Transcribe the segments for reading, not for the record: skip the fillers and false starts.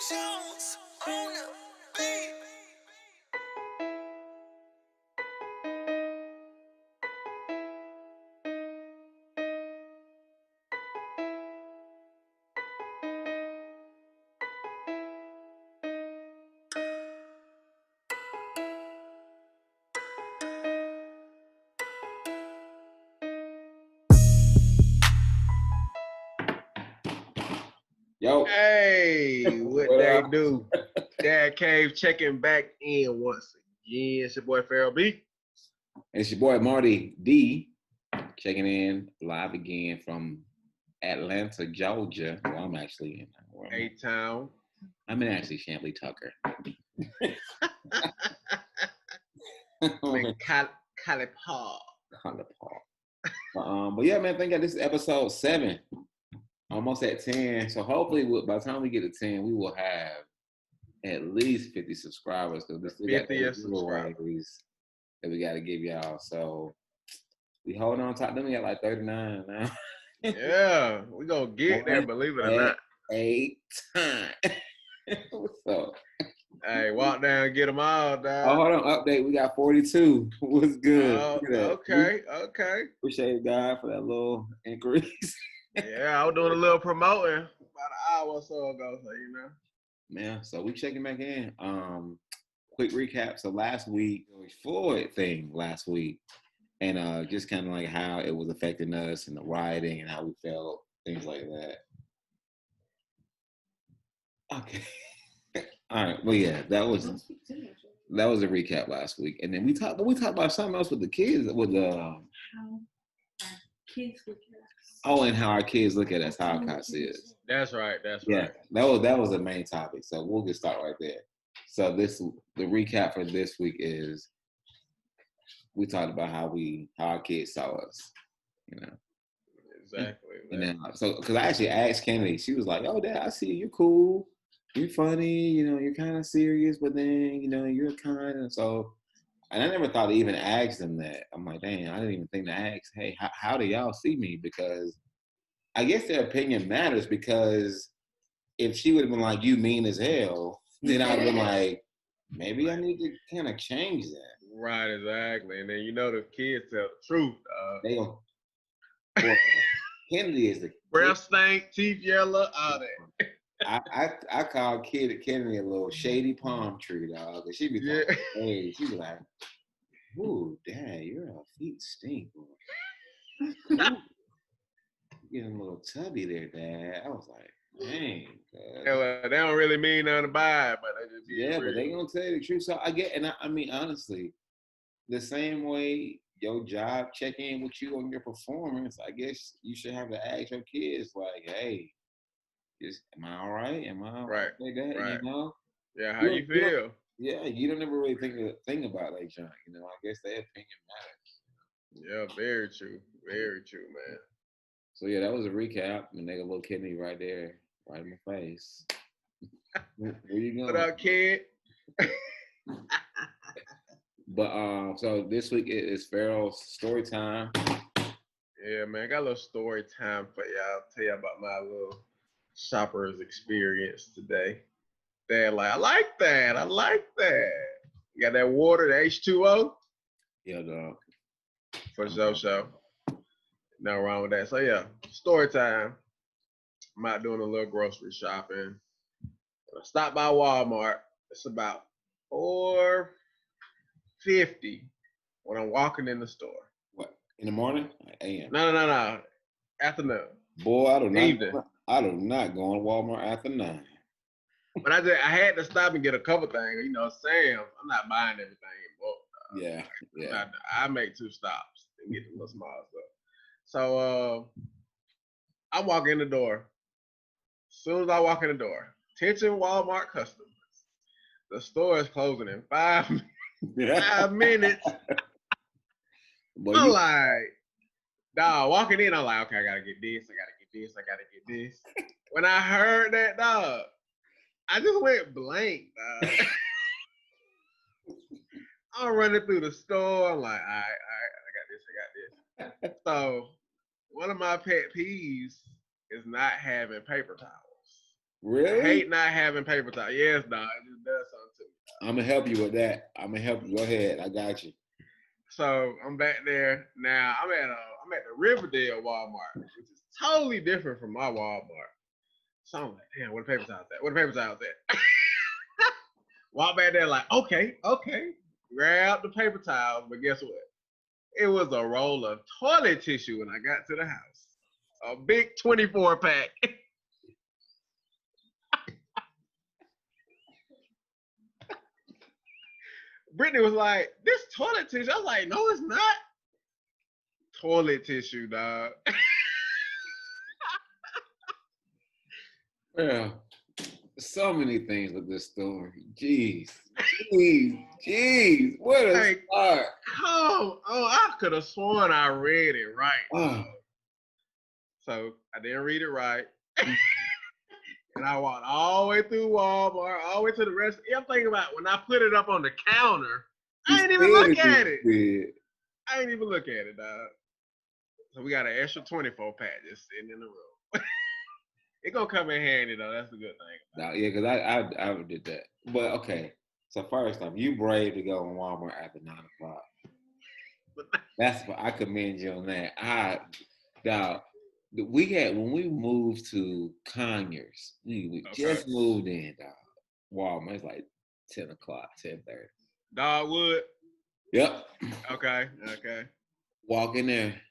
Jones on the beat. Yo, Hey, what what they up? do? Dad Cave checking back in once again. It's your boy Farrell B. It's your boy Marty D checking in live again from Atlanta, Georgia. Well, I'm actually A-Town. I'm in actually Chamblee Tucker. I'm in Cali Park. But yeah, man, thank God this is episode 7, almost at 10. So hopefully, by the time we get to 10, we will have at least 50 subscribers. Because we still got 50th those subscriber. giveaways that we got to give y'all. So we hold on tight. Then we got like 39 now. Yeah, we gonna get there, believe it or not. 8 time. What's up? Hey, walk down, get them all, Oh, dog. hold on. Update. We got 42. What's good? Oh, Look at that. okay. Appreciate God for that little increase. Yeah, I was doing a little promoting about an hour or so ago, so you know. Man, so we checking back in. Quick recap. So last week, George Floyd thing last week, and just kind of like how it was affecting us and the rioting and how we felt, things like that. Okay. All right. Well, yeah, that was a recap last week, and then we talked about something else with the kids, with how kids look at us. oh, and how our kids look at us, how our see us. That's right. Yeah, that was the main topic. So we'll get started right there. So the recap for this week is we talked about how our kids saw us, you know. Exactly. And then so because I actually asked Kennedy, she was like, "Oh, Dad, I see you're cool, you're funny, you're kind of serious, but then you're kind." And so, and I never thought to even ask them that. I'm like, dang, I didn't even think to ask, hey, how do y'all see me? Because I guess their opinion matters, because if she would have been like, you mean as hell, then I would have been like, maybe I need to kind of change that. Right, exactly. And then the kids tell the truth. They don't. Well, Kennedy is the Breath stink, teeth yellow, all that. I call Kennedy a little shady palm tree, dog. Cause she be talking, hey, she be like, "Ooh, Dad, your feet stink." Getting a little tubby there, Dad. I was like, dang. They don't really mean nothing by it, but they just be real. But they gonna tell you the truth. So I get, and I mean, honestly, the same way your job check in with you on your performance, I guess you should have to ask your kids, like, hey, am I all right? Am I right? Like that? Right. Yeah, how you You feel? you don't ever really think about that, John. I guess their opinion matters. Yeah, very true. Very true, man. So yeah, that was a recap. And they got a little kidney right there, right in my face. Where you going? What up, kid? But so this week it is Farrell's story time. Yeah, man, I got a little story time for y'all. Tell you about my little shopper's experience today. They're like, I like that. You got that water, the H2O? Yeah, dog. For sure. No wrong with that. So yeah, story time. I'm out doing a little grocery shopping. I stopped by Walmart. It's about 4:50 when I'm walking in the store. What, in the morning? AM. No. Afternoon. Boy, I do not go on Walmart after 9. But I had to stop and get a couple things. Sam, I'm not buying everything in bulk. Yeah. I make 2 stops and get the little small stuff. So I'm walking in the door. As soon as I walk in the door, attention Walmart customers. The store is closing in 5 minutes. I'm like, dog, walking in, I'm like, okay, I gotta get this. When I heard that, dog, I just went blank, dog. I'm running through the store. I'm like, all right, I got this. So one of my pet peeves is not having paper towels. Really? hate not having paper towels. Yes, dog. It just does something to me. I'm gonna help you with that. I'm gonna help you. Go ahead. I got you. So I'm back there now. I'm at the Riverdale Walmart, which is totally different from my Walmart. So I'm like, damn, where the paper towels at? Where the paper towels at? Walk back there like, okay. Grab the paper towels, but guess what? It was a roll of toilet tissue when I got to the house. A big 24 pack. Brittany was like, this toilet tissue. I was like, no, it's not. Toilet tissue, dog. Yeah. So many things with this story. Jeez. What a Hey, start. come on. I could have sworn I read it right. Oh. So I didn't read it right. And I walked all the way through Walmart, all the way to the rest. I'm thinking about when I put it up on the counter, I ain't even look at it. I ain't even look at it, dog. So we got an extra 24 pack just sitting in the room. It gonna come in handy though. That's the good thing. No, yeah, because I did that. But okay. So first off, you brave to go in Walmart after 9:00. That's what I commend you on that. Dog, we had when we moved to Conyers, we just moved in, dog. Walmart, it's like 10:00, 10:30. Dogwood. Yep. Okay. Walk in there,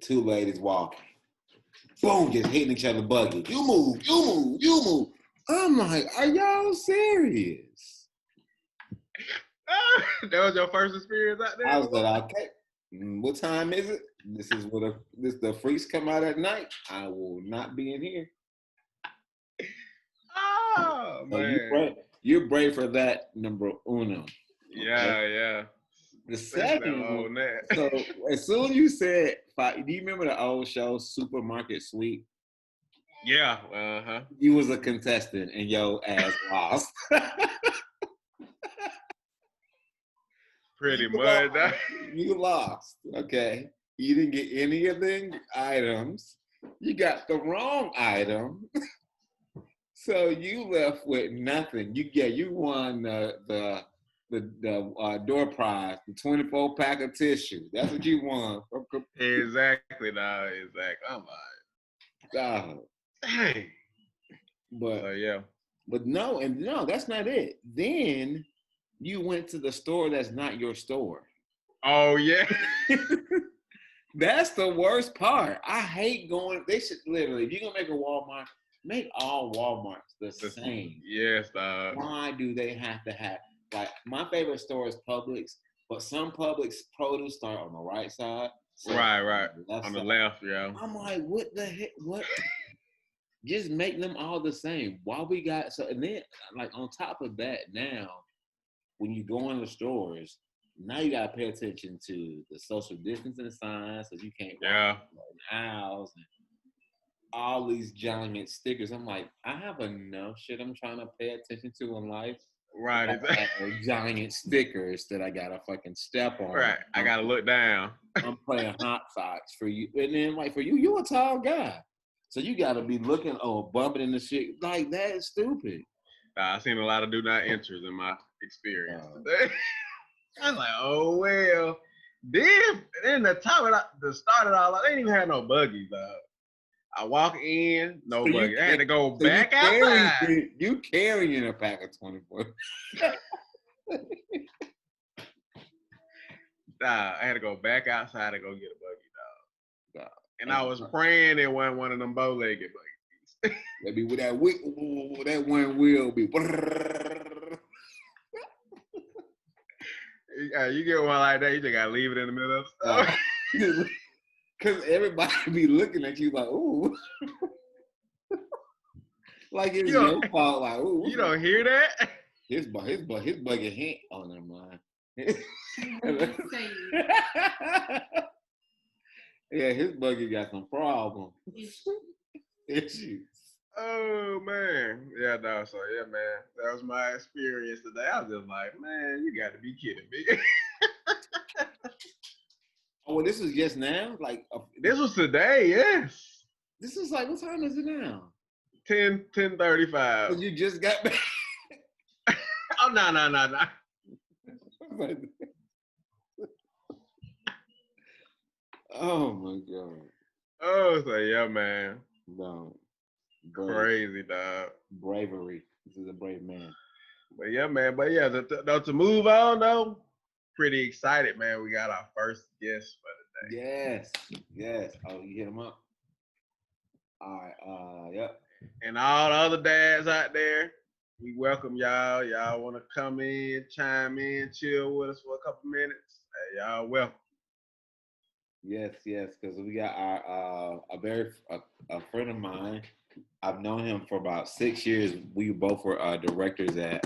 two ladies walking. Boom, just hitting each other buggy. You move. I'm like, are y'all serious? That was your first experience out there? I was like, okay, what time is it? This is what the freaks come out at night. I will not be in here. Oh, So man. you're brave for that, number uno. Okay? Yeah. The second one, that. so as soon as you said, do you remember the old show, Supermarket Sweep? Yeah, You was a contestant and your ass lost. Pretty much. You lost, okay? You didn't get any of the items. You got the wrong item. So you left with nothing. You won the door prize, the 24 pack of tissue. That's what you won. Exactly, dog. Exactly. I'm like, dang. But yeah. But no, that's not it. Then you went to the store that's not your store. Oh yeah. That's the worst part. I hate going. They should literally, if you're gonna make a Walmart, make all Walmarts the same. Yes, dog. Why do they have to have, like, my favorite store is Publix, but some Publix produce start on the right side. Right. On the left, yeah. I'm like, what the heck? What? Just make them all the same. Why we got so, and then like on top of that, now when you go in the stores, now you gotta pay attention to the social distancing signs, so you can't walk in aisles and all these giant stickers. I'm like, I have enough shit I'm trying to pay attention to in life. Right. Giant stickers that I gotta fucking step on. Right. I gotta look down. I'm playing hot socks for you, and then like for you, you're a tall guy. So you gotta be looking, bumping into shit. Like, that is stupid. I've seen a lot of do not enters in my experience. I'm like, oh well. Then the top to start it all, they didn't even have no buggies. I walk in, no buggy. I had to go back outside. You carrying a pack of 24. I had to go back outside and go get a buggy, dog. And I was praying it wasn't one of them bow-legged buggies. That be with that one wheel be. You get one like that, you just gotta leave it in the middle of stuff. Because everybody be looking at you like, ooh. Like it's your fault, like, ooh. You don't hear that? His buggy hint on them line. Yeah, his buggy got some problems. Issues. Oh man. Yeah, no, so yeah, man. That was my experience today. I was just like, man, you gotta be kidding me. Oh, well, this was just now? Like this was today, yes. This is like, what time is it now? 10:35. Cause you just got back. Oh, no. Oh my god. Oh, so yeah, man. No. Crazy, dog. Bravery. This is a brave man. But yeah, man. But yeah, to move on, though, pretty excited, man. We got our first guest for the day. Yes. Oh, you hit him up. All right. Yep. And all the other dads out there, we welcome y'all. Y'all want to come in, chime in, chill with us for a couple minutes? Hey, y'all welcome. Yes. Because we got our a friend of mine. I've known him for about 6 years. We both were directors at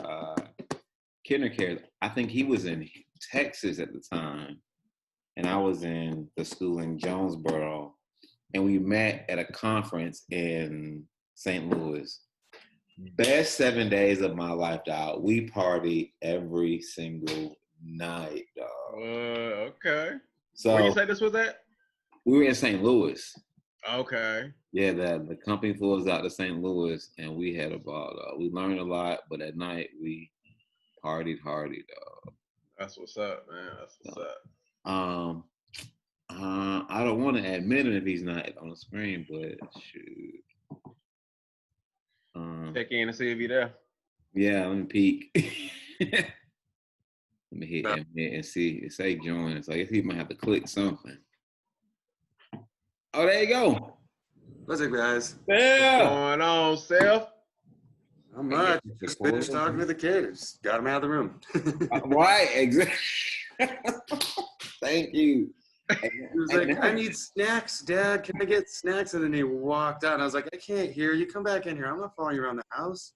KinderCare. I think he was in Texas at the time, and I was in the school in Jonesboro. And we met at a conference in St. Louis. Best 7 days of my life, dog. We partied every single night, dog. Okay. So where you say this was at? we were in St. Louis. Okay. Yeah, the company flew us out to St. Louis, and we had about we learned a lot, but at night we partied hardy, dog. That's what's up, man. That's what's up. I don't want to admit it if he's not on the screen, but shoot. Check in and see if you're there. Yeah, let me peek. Let me hit him and see. It say join. So I guess he might have to click something. Oh, there you go. What's up, guys? What's going on, Seth? Not much. Just finished talking to the kids. Got them out of the room. Right, exactly. Thank you. He was like, I need snacks, Dad. Can I get snacks? And then he walked out. And I was like, I can't hear you. Come back in here. I'm not following you around the house.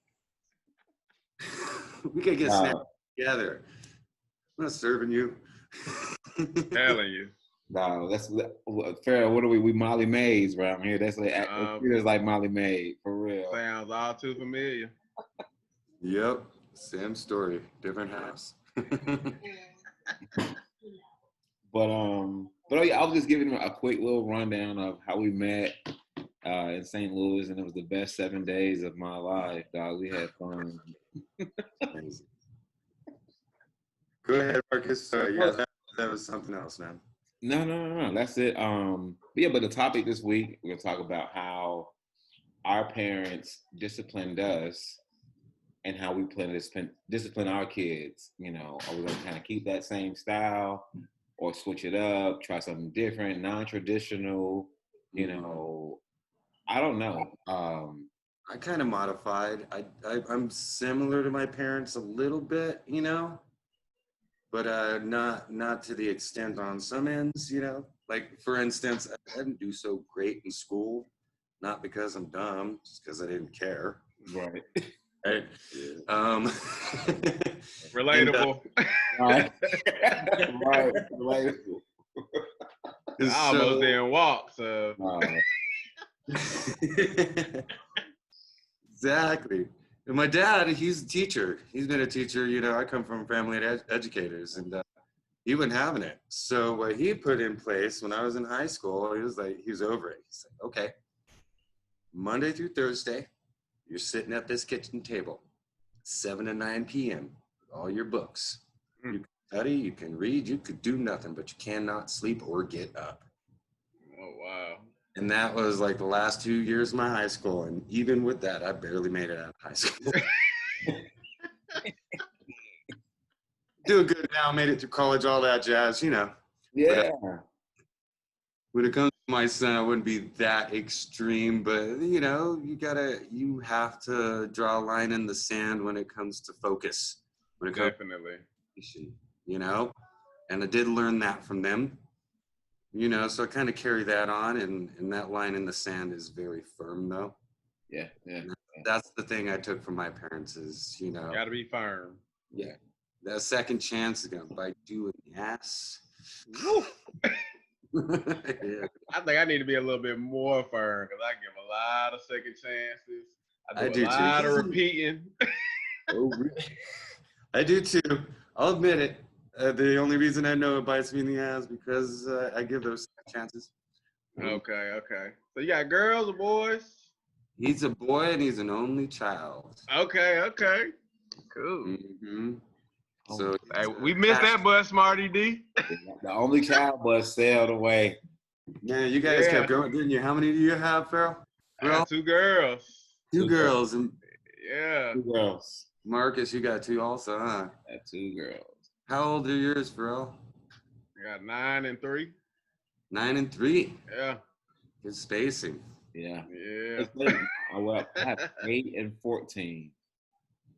We could get snacks together. I'm not serving you. Telling you. No, that's fair. What are we? We Molly Mays around here. That's like it's like Molly Mays for real. Sounds all too familiar. Yep, same story, different house. But oh yeah, I was just giving him a quick little rundown of how we met in St. Louis, and it was the best 7 days of my life, dog. We had fun. Go ahead, Marcus. Yeah, that was something else, man. No. That's it. Yeah, but the topic this week, we're gonna talk about how our parents disciplined us and how we plan to discipline our kids. You know, are we gonna kind of keep that same style or switch it up, try something different, non-traditional? You know, I don't know. I kind of modified. I'm similar to my parents a little bit, you know, but not to the extent on some ends, you know. Like, for instance, I didn't do so great in school, not because I'm dumb, just because I didn't care. Right. Right. Relatable. Right. Relatable. I almost didn't walk, so. Exactly. And my dad, he's a teacher. He's been a teacher. You know, I come from a family of educators, and he wasn't having it. So what he put in place when I was in high school, he was over it. He's like, okay, Monday through Thursday, you're sitting at this kitchen table, 7 to 9 p.m. with all your books. You can study, you can read, you could do nothing, but you cannot sleep or get up. Oh, wow. And that was like the last 2 years of my high school. And even with that, I barely made it out of high school. Doing good now, made it through college, all that jazz, you know. Yeah. But, when it comes to my son, I wouldn't be that extreme, but you know, you have to draw a line in the sand when it comes to focus. When it comes Definitely. to, you know, and I did learn that from them. You know, so I kind of carry that on, and that line in the sand is very firm, though. Yeah. That's the thing I took from my parents is, you know. Gotta be firm. Yeah. That second chance is going to bite you in the ass. Yeah. I think I need to be a little bit more firm because I give a lot of second chances. I do a lot of repeating. Oh, really? I do too. I'll admit it. The only reason I know it bites me in the ass because I give those chances. Okay. So you got girls or boys? He's a boy and he's an only child. Okay. Cool. Hmm. So Hey, we missed that bus, Smarty D. The only child bus sailed away. man, you guys kept going, didn't you? How many do you have, Farrell? I got 2 girls. Two girls. And Yeah. 2 girls. Marcus, you got 2 also, huh? I got 2 girls. How old are yours, Farrell? I got 9 and 3. 9 and 3. Yeah. Good spacing. Yeah. Yeah. I have 8 and 14.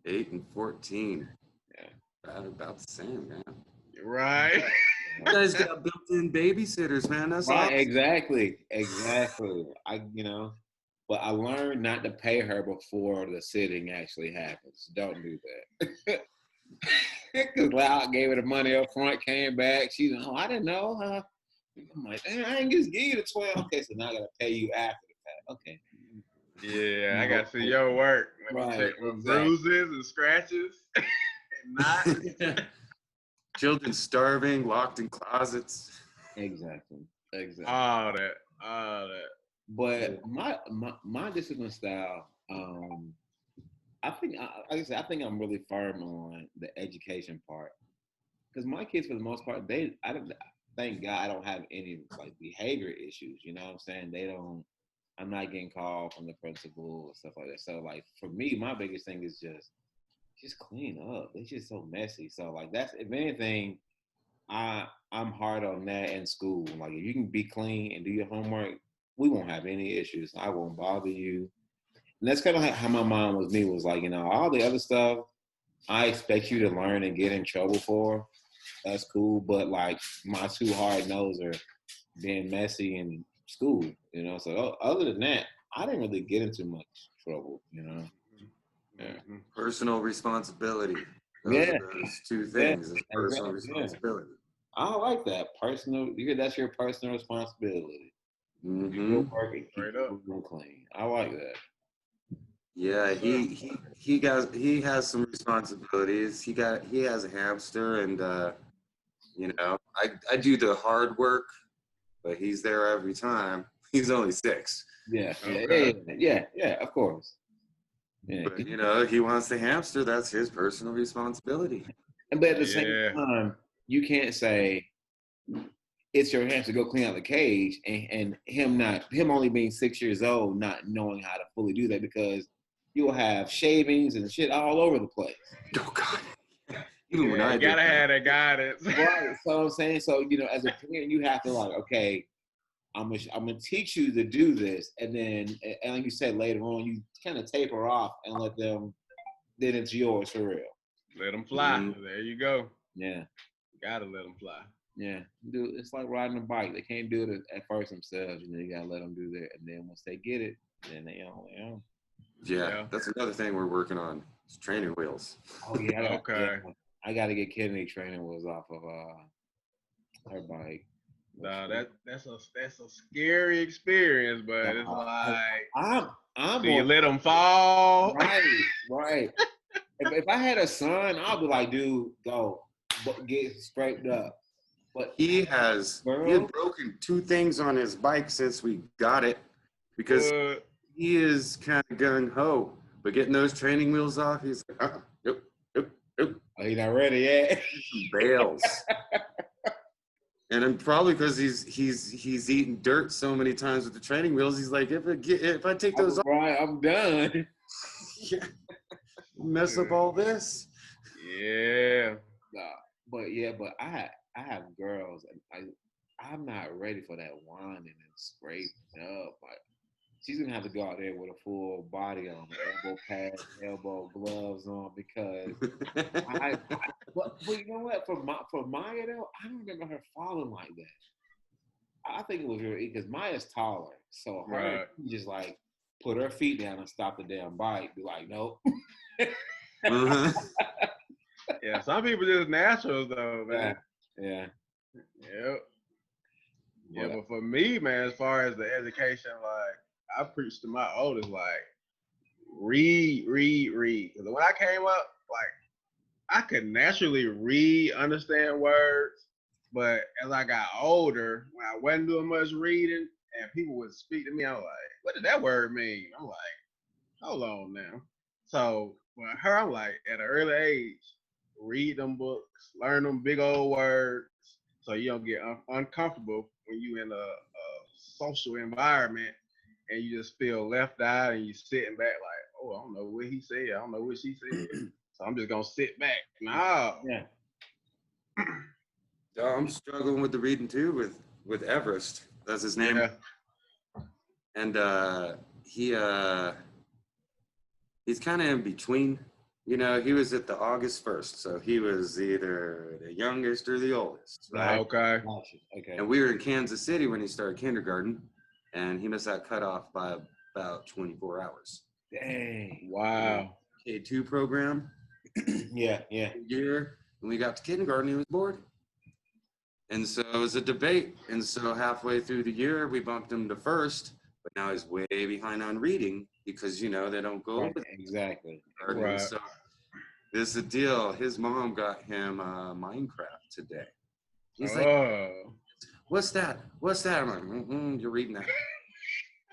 8 and 14. Yeah. About the same, man. Right. You guys got built-in babysitters, man. That's Right, awesome. exactly. But I learned not to pay her before the sitting actually happens. Don't do that. Because Loud gave her the money up front, came back. She's like, oh, I didn't know. I'm like, I ain't just give you the 12. Okay, so now I got to pay you after the fact. Okay. Yeah, I got to see your work. Let me check for bruises and scratches. And not. Children starving, locked in closets. Exactly. All that. But my discipline style, I think, like I said, I think I'm really firm on the education part. Because my kids, for the most part, thank God I don't have any like behavior issues. You know what I'm saying? I'm not getting called from the principal and stuff like that. So like for me, my biggest thing is just clean up. It's just so messy. So like that's, if anything, I'm hard on that in school. Like if you can be clean and do your homework, we won't have any issues. I won't bother you. And that's kind of how my mom was me, was like, all the other stuff I expect you to learn and get in trouble for. That's cool. But like my 2 hard no's are being messy in school, So other than that, I didn't really get into much trouble, Yeah. Mm-hmm. Personal responsibility. Those Yeah. are those 2 things. Yeah, It's personal exactly, responsibility. I like that. That's your personal responsibility. Mm-hmm. Your work and keep Straight your up. room clean. I like that. Yeah, he has some responsibilities. He has a hamster, and I do the hard work, but he's there every time. He's only 6. Yeah, Okay. yeah, of course. Yeah. But he wants the hamster. That's his personal responsibility. But at the same time, you can't say it's your hamster, go clean out the cage, and him only being 6 years old, not knowing how to fully do that, because you'll have shavings and shit all over the place. Oh God. Even when I gotta have that guidance. Right. So I'm saying, as a parent, you have to like, okay, I'm gonna teach you to do this, and then, and like you said, later on, you kind of taper off and let them. Then it's yours for real. Let them fly. Mm-hmm. There you go. Yeah. Gotta let them fly. Yeah, dude, it's like riding a bike. They can't do it at first themselves. You gotta let them do that, and then once they get it, then they own. Yeah, that's another thing we're working on. It's training wheels. Oh yeah. Okay. I gotta get Kennedy training wheels off of her bike. No, that's a scary experience, but it's like I'm do you let them fall? Right. if I had a son, I'd be like, dude, go, but get scraped up. But he had broken 2 things on his bike since we got it, because he is kind of gung ho. But getting those training wheels off, he's like, nope. Oh, he's not ready yet. Bails. And then probably because he's eaten dirt so many times with the training wheels, he's like, if I take those off, right, I'm done. Yeah. Mess up all this. Yeah. But I have girls, and I'm not ready for that whining and scraping up. Like, she's gonna have to go out there with a full body on, elbow pads, elbow gloves on, because but you know what? For Maya though, I don't remember her falling like that. I think it was really because Maya's taller, so her just like put her feet down and stop the damn bike. Be like, nope. Uh-huh. Yeah, some people just naturals though, man. Yeah. Yep. Yeah, but for me, man, as far as the education, like I preach to my oldest, like read. Because when I came up, like I could naturally read, understand words, but as I got older, when I wasn't doing much reading and people would speak to me, I was like, what did that word mean? I'm like, hold on now. So with her, I'm like, at an early age, read them books, learn them big old words, so you don't get uncomfortable when you in a social environment and you just feel left out and you sitting back like, oh, I don't know what he said, I don't know what she said, so I'm just gonna sit back. No. Yeah. I'm struggling with the reading too with Everest. That's his name. Yeah. And he's kind of in between. You know, he was at the August 1st, so he was either the youngest or the oldest, right? Okay. Okay. And we were in Kansas City when he started kindergarten, and he missed that cutoff by about 24 hours. Dang. Wow. K2 program. Yeah. Year. When we got to kindergarten, he was bored. And so it was a debate. And so halfway through the year, we bumped him to first, but now he's way behind on reading because, you know, they don't go Right, over exactly. Right. So this is the deal. His mom got him Minecraft today. He's like, what's that? What's that? I'm like, you're reading that.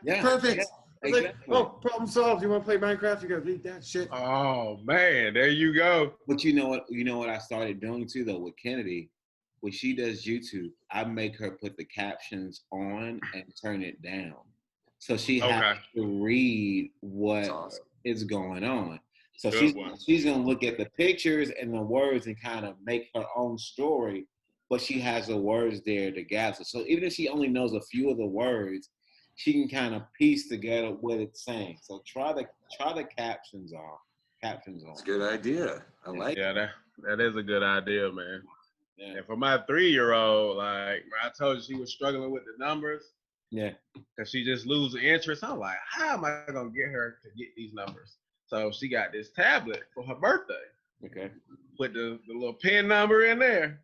Yeah. Perfect. Yeah, It's exactly. like, oh, problem solved. You want to play Minecraft? You got to read that shit. Oh man, there you go. But you know what I started doing too though with Kennedy, when she does YouTube, I make her put the captions on and turn it down. So she has Okay. to read what awesome. is going on. So Good one. she's gonna look at the pictures and the words and kind of make her own story, but she has the words there to gather. So even if she only knows a few of the words, she can kind of piece together what it's saying. So try the captions on. Captions on. That's a good idea. I like it. Yeah, that is a good idea, man. Yeah. And for my 3-year-old, like I told you, she was struggling with the numbers. Yeah. Because she just loses interest. I'm like, how am I gonna get her to get these numbers? So she got this tablet for her birthday. Okay. Put the little pin number in there.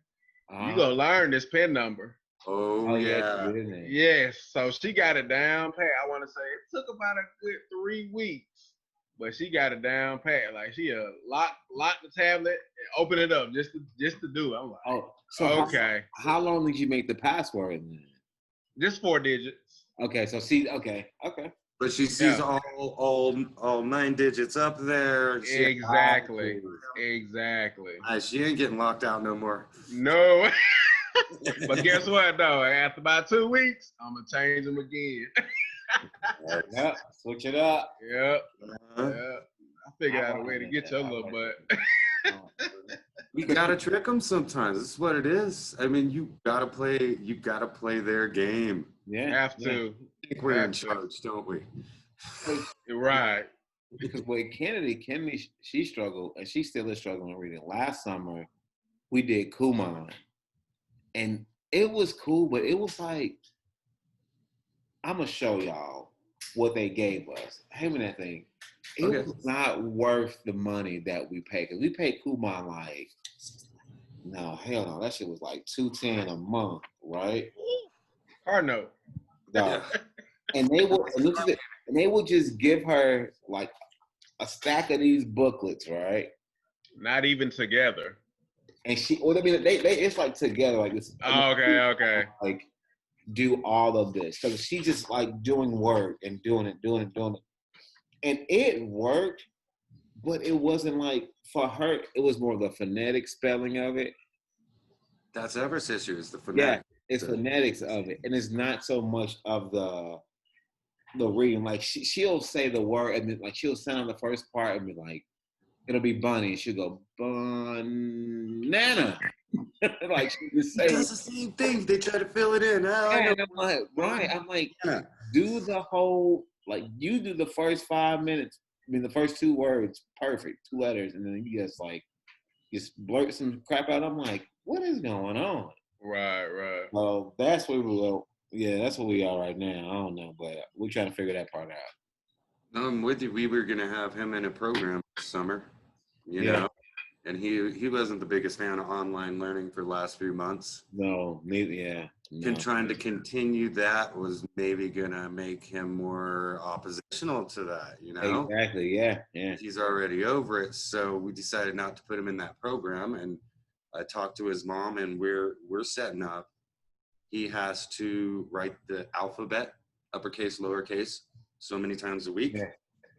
You gonna learn this pin number. Oh yeah. Yes. So she got it down pat. I want to say it took about a good 3 weeks, but she got it down pat. Like she lock the tablet and open it up just to do it. I'm like, oh, so okay. How long did you make the password then? Just 4 digits. Okay, so see, okay. But she sees all 9 digits up there. Exactly. She ain't getting locked out no more. No. But guess what though? After about 2 weeks, I'm gonna change them again. Yep, switch it up. Yep. I figured out a way to get your little butt. You gotta trick them sometimes. This is what it is. I mean, you gotta play their game. Yeah. Have to. I think we're in charge, don't we? Right. Because with Kennedy, she struggled, and she still is struggling reading. Last summer, we did Kumon, and it was cool, but it was like, I'm gonna show y'all what they gave us. Hey, man, that thing. It was not worth the money that we paid. Because we paid Kumon like, no, hell no. That shit was like $210 a month, right? Hard note. No. And they would just give her like a stack of these booklets, right? Not even together. And they it's like together, like this. Okay. Like do all of this. So she just like doing work and doing it. And it worked, but it wasn't like, for her, it was more the phonetic spelling of it. That's Ever's issue, is the phonetic. Yeah, it's phonetics of it. And it's not so much of the reading. Like she'll say the word and then like she'll sound the first part and be like, it'll be bunny, and she'll go, banana. Like she just say the same thing. They try to fill it in. And I'm like, right. I'm like, do the whole, like, you do the first 5 minutes. I mean, the first 2 words, perfect, 2 letters, and then you just blurt some crap out. I'm like, what is going on? Right. Well, that's where we will. Yeah, that's where we are right now. I don't know, but we're trying to figure that part out. I'm with you. We were gonna have him in a program this summer, you know, and he wasn't the biggest fan of online learning for the last few months. No, maybe, yeah. No. Trying to continue that was maybe gonna make him more oppositional to that, you know. Exactly. Yeah. He's already over it, so we decided not to put him in that program. And I talked to his mom, and we're setting up. He has to write the alphabet, uppercase, lowercase, so many times a week.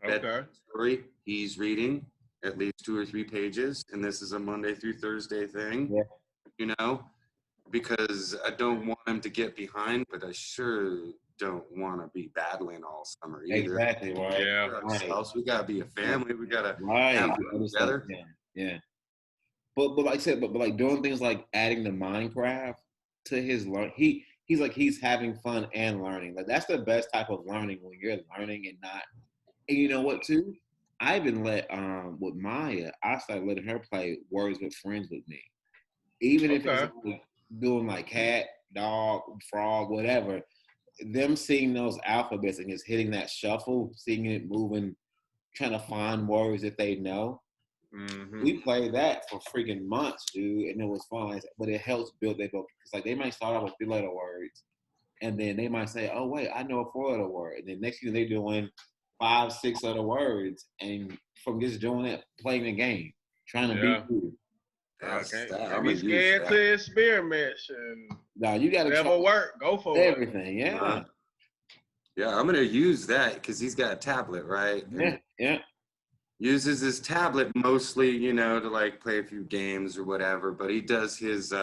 Okay. Story. He's reading at least 2 or 3 pages, and this is a Monday through Thursday thing. Yeah. You know, because I don't want him to get behind, but I sure don't want to be battling all summer either. Exactly, right. Yeah. For Right. ourselves, we gotta be a family. We gotta Right. have You fun understand? together. Yeah. Yeah. But like I said, but like doing things like adding the Minecraft to his he's having fun and learning. Like that's the best type of learning when you're learning and not. And you know what too? I even let with Maya, I started letting her play Words with Friends with me, even if it's Okay. like doing like cat, dog, frog, whatever. Them seeing those alphabets and just hitting that shuffle, seeing it moving, trying to find words that they know. Mm-hmm. We played that for freaking months, dude, and it was fun. But it helps build their vocabulary. Because like they might start off with 3-letter words, and then they might say, "Oh wait, I know a 4-letter word," and then next thing they're doing 5, 6-letter words, and from just doing it, playing the game, trying to Yeah. beat you. That's that. Can't I'm be gonna use scared that. to experiment and Now you got to whatever try work, go for it. everything. Yeah, Uh, yeah, I'm gonna use that because he's got a tablet, right? yeah, And yeah, uses his tablet mostly, you know, to like play a few games or whatever. But he does his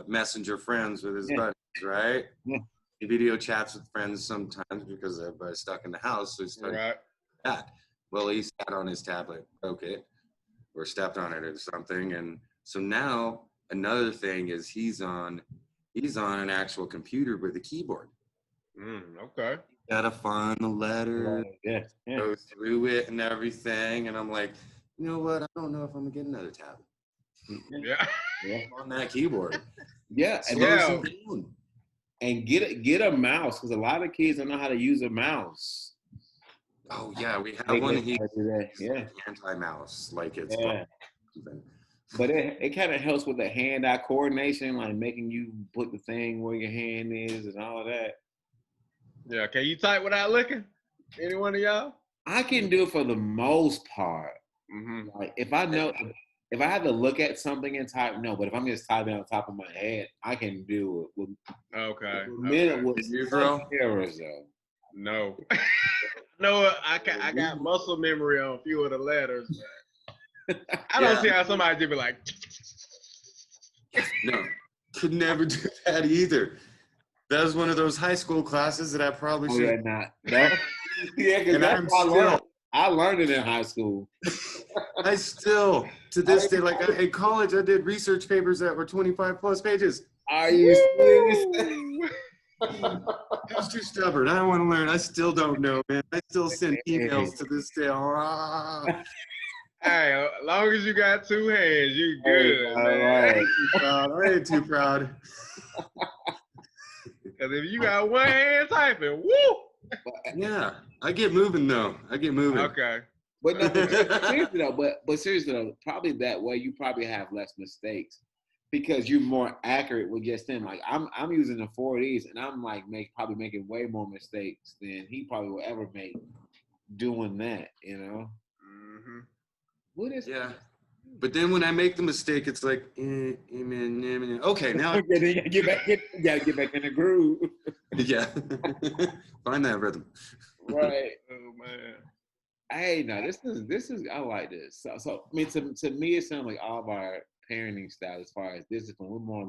messenger friends with his yeah, buddies, right? yeah. He video chats with friends sometimes because everybody's stuck in the house, so he's starting Right. that. Well, he sat on his tablet, broke it, or stepped on it or something, and so now another thing is he's on an actual computer with a keyboard. Okay. Gotta find the letters, Yeah, yeah, go through it and everything, and I'm like, you know what? I don't know if I'm gonna get another tablet Yeah. yeah, on that keyboard. yeah. And Slows Yeah. him down. and get a mouse because a lot of kids don't know how to use a mouse. Oh yeah, we have They one. get He's how to do that. Yeah, like anti-mouse, like it's yeah. even. But it kind of helps with the hand-eye coordination, like making you put the thing where your hand is and all of that. Yeah. Can you type without looking? Any one of y'all? I can do it for the most part. Mm-hmm. Like if I know, if I have to look at something and type, no. But if I'm just typing on top of my head, I can do it with Okay. minute with You, some bro? errors though. No. No, I got muscle memory on a few of the letters. I don't Yeah. see how somebody just be like, No, could never do that either. That was one of those high school classes that I probably Oh should. yeah, not that. Yeah, because And that's I'm what I still, learned. I learned it in high school. I still, to this day, like in college, I did research papers that were 25 plus pages. Are you serious? woo! I was too stubborn. I don't want to learn. I still don't know, man. I still send emails to this day. Ah. Hey, as long as you got 2 hands, you good, All man. right. I ain't too proud. Because if you got 1 hand typing, woo! Yeah, I get moving though. I get moving. Okay. But no, but seriously though, but seriously though, probably that way you probably have less mistakes because you're more accurate with just them. Like I'm using the 4Ds and I'm like probably making way more mistakes than he probably will ever make doing that. You know. Mm-hmm. What is? Yeah. But then when I make the mistake, it's like, okay, now, Okay, then you gotta get back in the groove. yeah, find that rhythm. Right. Oh man. Hey, no, this is I like this. So I mean, to me, it sounds like all of our parenting style as far as discipline, we're more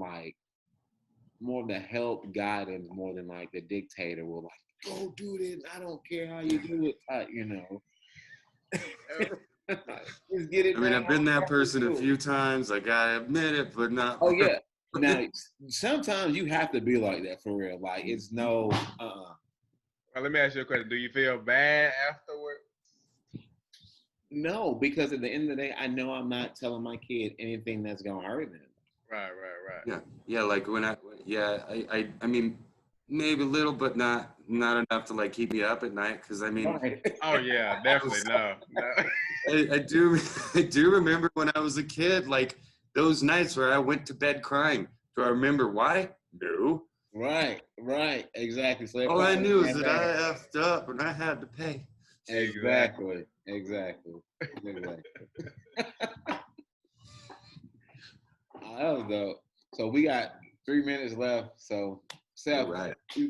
of the help guidance more than like the dictator will like go do this. I don't care how you do it. You know, just get it. I mean, done. I've been that person a few times. I gotta admit it, but not. Oh yeah. Now sometimes you have to be like that for real. Like it's no. Well, let me ask you a question. Do you feel bad afterward? No, because at the end of the day, I know I'm not telling my kid anything that's gonna hurt them. Right. Yeah, like I mean, maybe a little, but not enough to like keep me up at night. Because I mean, Right. Oh yeah, definitely no. I do I do remember when I was a kid, like those nights where I went to bed crying. Do I remember why? No. Right, exactly. So All I knew is that I effed up and I had to pay. exactly. That was dope. So we got 3 minutes left. So Seth, Right. we